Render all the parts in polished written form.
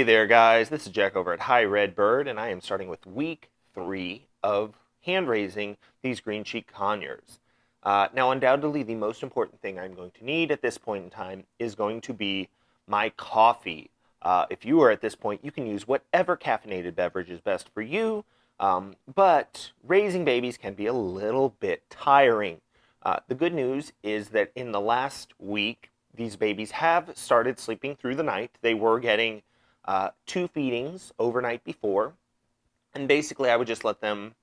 Hey there, guys. This is Jack over at Hi Red Bird, and I am starting with week 3 of hand raising these green cheek conures. Now, undoubtedly, the most important thing I'm going to need at this point in time is going to be my coffee. If you are at this point, you can use whatever caffeinated beverage is best for you, but raising babies can be a little bit tiring. The good news is that in the last week, these babies have started sleeping through the night. They were getting 2 feedings overnight before, and basically I would just let them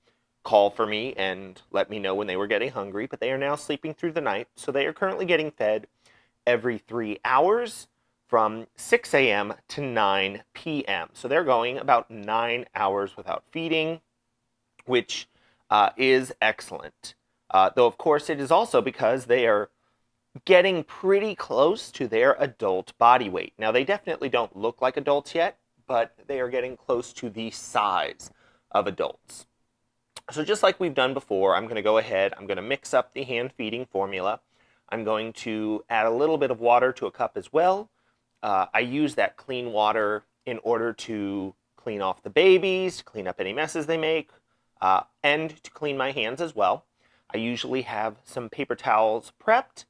call for me and let me know when they were getting hungry, but they are now sleeping through the night, so they are currently getting fed every 3 hours from 6 a.m. to 9 p.m. So they're going about 9 hours without feeding, which is excellent. Though, of course, it is also because they are getting pretty close to their adult body weight. Now, they definitely don't look like adults yet, but they are getting close to the size of adults. So just like we've done before, I'm going to go ahead, I'm going to mix up the hand feeding formula. I'm going to add a little bit of water to a cup as well. I use that clean water in order to clean off the babies, to clean up any messes they make, and to clean my hands as well. I usually have some paper towels prepped.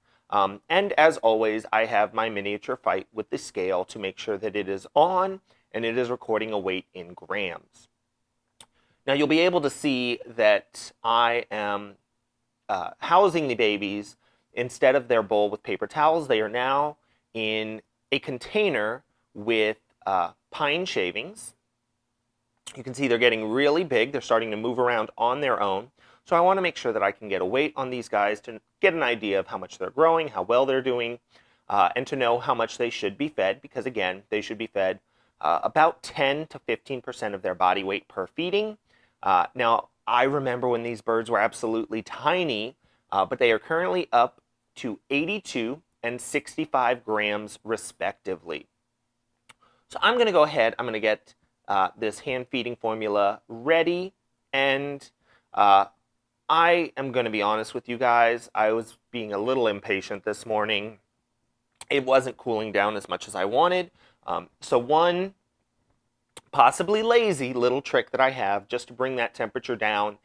And as always, I have my miniature fight with the scale to make sure that it is on and it is recording a weight in grams. Now you'll be able to see that I am housing the babies instead of their bowl with paper towels. They are now in a container with pine shavings. You can see they're getting really big. They're starting to move around on their own. So I want to make sure that I can get a weight on these guys to get an idea of how much they're growing, how well they're doing, and to know how much they should be fed, because again, they should be fed about 10 to 15% of their body weight per feeding. Now, I remember when these birds were absolutely tiny, but they are currently up to 82 and 65 grams respectively. So I'm going to go ahead, I'm going to get this hand feeding formula ready, and I am going to be honest with you guys. I was being a little impatient this morning. It wasn't cooling down as much as I wanted. So one possibly lazy little trick that I have just to bring that temperature down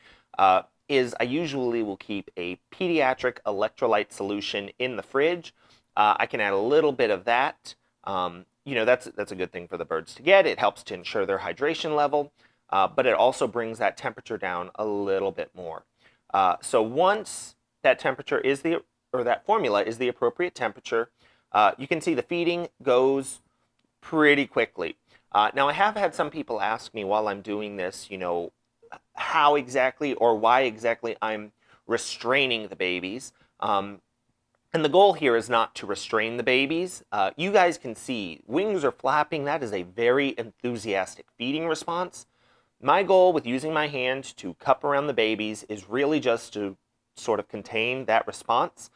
is I usually will keep a pediatric electrolyte solution in the fridge. I can add a little bit of that. You know, that's a good thing for the birds to get. It helps to ensure their hydration level, but it also brings that temperature down a little bit more. So once that temperature is that formula is the appropriate temperature, you can see the feeding goes pretty quickly. Now I have had some people ask me while I'm doing this, you know, how exactly or why exactly I'm restraining the babies. And the goal here is not to restrain the babies. You guys can see wings are flapping. That is a very enthusiastic feeding response. My goal with using my hand to cup around the babies is really just to sort of contain that response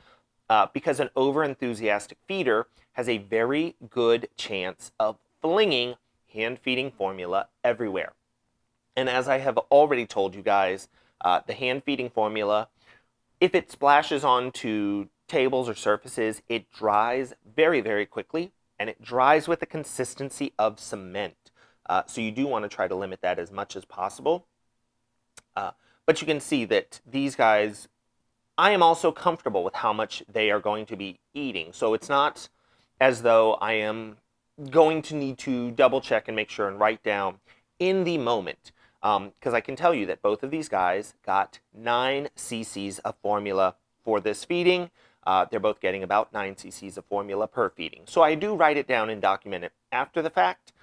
because an over-enthusiastic feeder has a very good chance of flinging hand feeding formula everywhere. And as I have already told you guys, the hand feeding formula, if it splashes onto tables or surfaces, it dries very, very quickly, and it dries with the consistency of cement. So you do want to try to limit that as much as possible. But you can see that these guys, I am also comfortable with how much they are going to be eating. So it's not as though I am going to need to double check and make sure and write down in the moment. Because I can tell you that both of these guys got 9 cc's of formula for this feeding. They're both getting about 9 cc's of formula per feeding. So I do write it down and document it after the fact.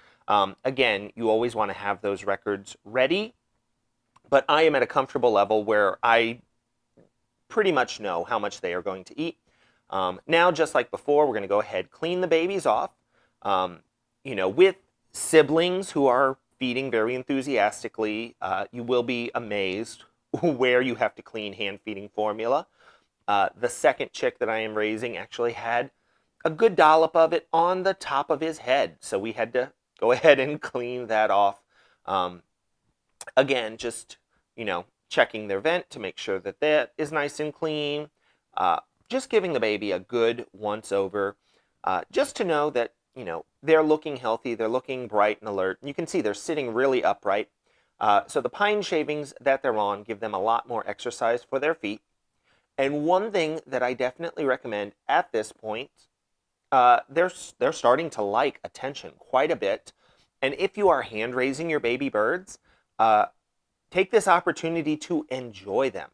Again, you always want to have those records ready, but I am at a comfortable level where I pretty much know how much they are going to eat. Now, just like before, we're going to go ahead, clean the babies off. You know, with siblings who are feeding very enthusiastically, you will be amazed where you have to clean hand feeding formula. The second chick that I am raising actually had a good dollop of it on the top of his head, so we had to go ahead and clean that off. Again, just, you know, checking their vent to make sure that that is nice and clean. Just giving the baby a good once over, just to know that, you know, they're looking healthy, they're looking bright and alert. You can see they're sitting really upright. So the pine shavings that they're on give them a lot more exercise for their feet. And one thing that I definitely recommend at this point, they're starting to like attention quite a bit. And if you are hand raising your baby birds, take this opportunity to enjoy them.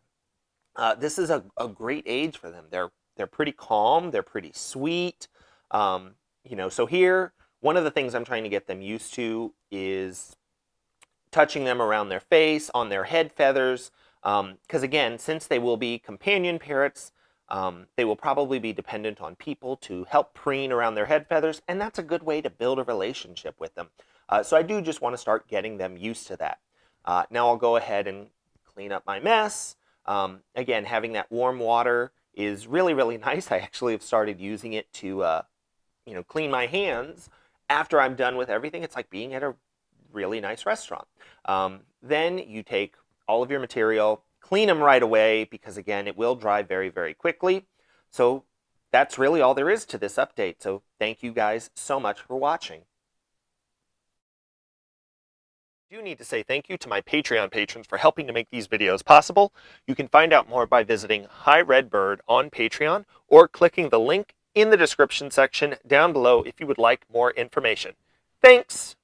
This is a great age for them. They're pretty calm. They're pretty sweet. So here, one of the things I'm trying to get them used to is touching them around their face, on their head feathers. Because again, since they will be companion parrots, they will probably be dependent on people to help preen around their head feathers, and that's a good way to build a relationship with them. So I do just want to start getting them used to that. Now I'll go ahead and clean up my mess. Again, having that warm water is really, really nice. I actually have started using it to, clean my hands after I'm done with everything. It's like being at a really nice restaurant. Then you take all of your material, clean them right away because, again, it will dry very, very quickly. So that's really all there is to this update. So thank you guys so much for watching. I do need to say thank you to my Patreon patrons for helping to make these videos possible. You can find out more by visiting Hi Red Bird on Patreon or clicking the link in the description section down below if you would like more information. Thanks!